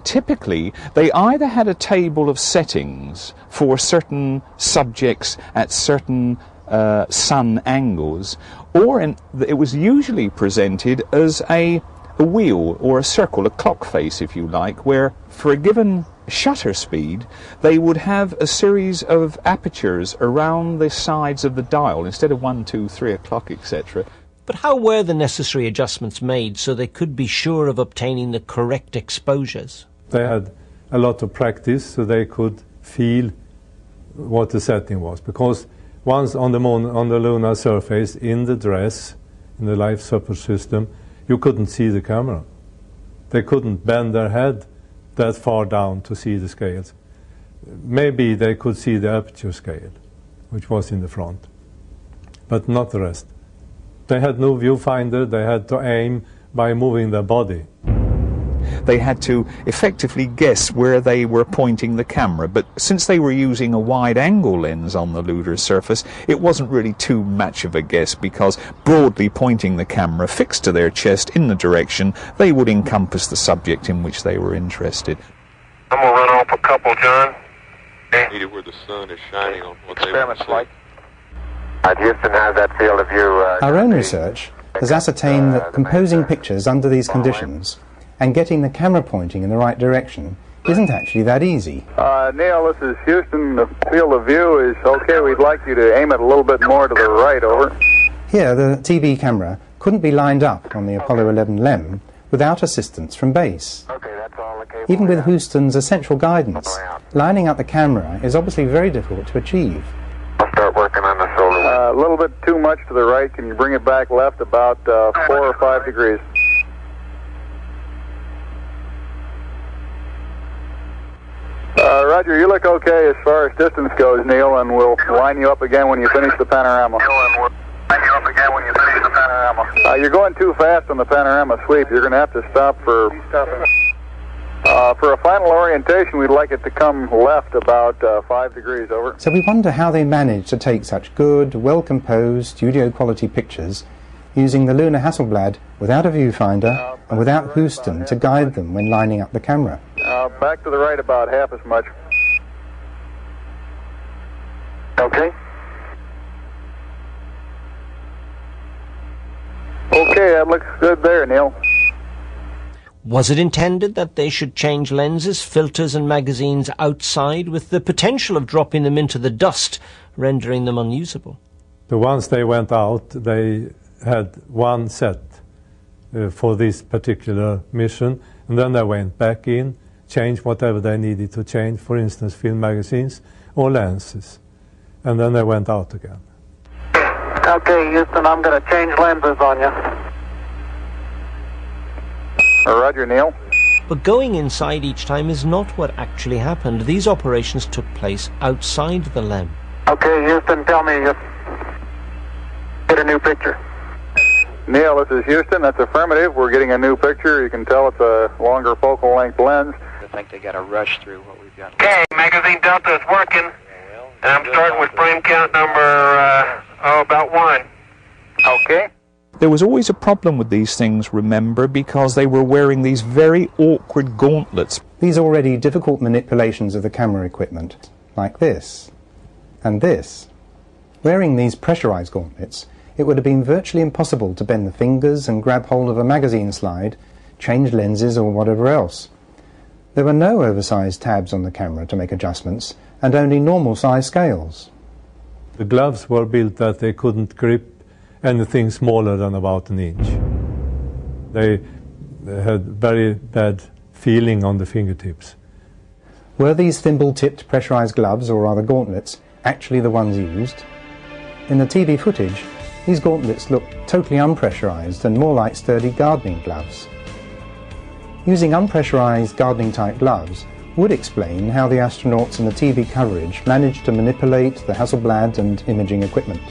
typically they either had a table of settings for certain subjects at certain sun angles, or it was usually presented as a wheel or a circle, a clock face if you like, where for a given shutter speed they would have a series of apertures around the sides of the dial instead of 1, 2, 3 o'clock, etc. But how were the necessary adjustments made so they could be sure of obtaining the correct exposures? They had a lot of practice so they could feel what the setting was, because once on the moon, on the lunar surface, in the dress, in the life support system, you couldn't see the camera. They couldn't bend their head that far down to see the scales. Maybe they could see the aperture scale, which was in the front, but not the rest. They had no viewfinder, they had to aim by moving their body. They had to effectively guess where they were pointing the camera, but since they were using a wide-angle lens on the lunar surface, it wasn't really too much of a guess, because broadly pointing the camera fixed to their chest in the direction they would encompass the subject in which they were interested. I'm going to run off a couple, John. Needed where the sun is shining on what they want to see. Houston has that field of view. Our own research has ascertained that composing pictures under these conditions and getting the camera pointing in the right direction isn't actually that easy. Neil, this is Houston. The field of view is okay. We'd like you to aim it a little bit more to the right, over. Here, the TV camera couldn't be lined up on the Apollo 11 LEM without assistance from base. Even with Houston's essential guidance, lining up the camera is obviously very difficult to achieve. I'll start working on the shoulder. A little bit too much to the right. Can you bring it back left about 4 or 5 degrees? Roger, you look okay as far as distance goes, Neil, and we'll line you up again when you finish the panorama. You're going too fast on the panorama sweep. You're going to have to stop for a final orientation. We'd like it to come left about 5 degrees, over. So we wonder how they managed to take such good, well-composed, studio-quality pictures using the lunar hasselblad without a viewfinder and without Houston to guide them when lining up the camera. Back to the right about half as much. Okay. Okay, that looks good there, Neil. Was it intended that they should change lenses, filters and magazines outside, with the potential of dropping them into the dust, rendering them unusable? So once they went out, they had one set for this particular mission, and then they went back in, changed whatever they needed to change, for instance, film magazines or lenses, and then they went out again. Okay, Houston, I'm going to change lenses on you. Roger, Neil. But going inside each time is not what actually happened. These operations took place outside the LEM. Okay, Houston, tell me, get a new picture. Neil, this is Houston. That's affirmative. We're getting a new picture. You can tell it's a longer focal length lens. I think they got to rush through what we've got. Okay, magazine delta is working. And I'm starting with frame count number, about 1. Okay. There was always a problem with these things, remember, because they were wearing these very awkward gauntlets. These already difficult manipulations of the camera equipment, like this and this. Wearing these pressurized gauntlets, it would have been virtually impossible to bend the fingers and grab hold of a magazine slide, change lenses or whatever else. There were no oversized tabs on the camera to make adjustments, and only normal size scales. The gloves were built that they couldn't grip anything smaller than about an inch. They had very bad feeling on the fingertips. Were these thimble-tipped pressurized gloves, or rather gauntlets, actually the ones used? In the TV footage, these gauntlets look totally unpressurized and more like sturdy gardening gloves. Using unpressurized gardening-type gloves would explain how the astronauts in the TV coverage managed to manipulate the hasselblad and imaging equipment.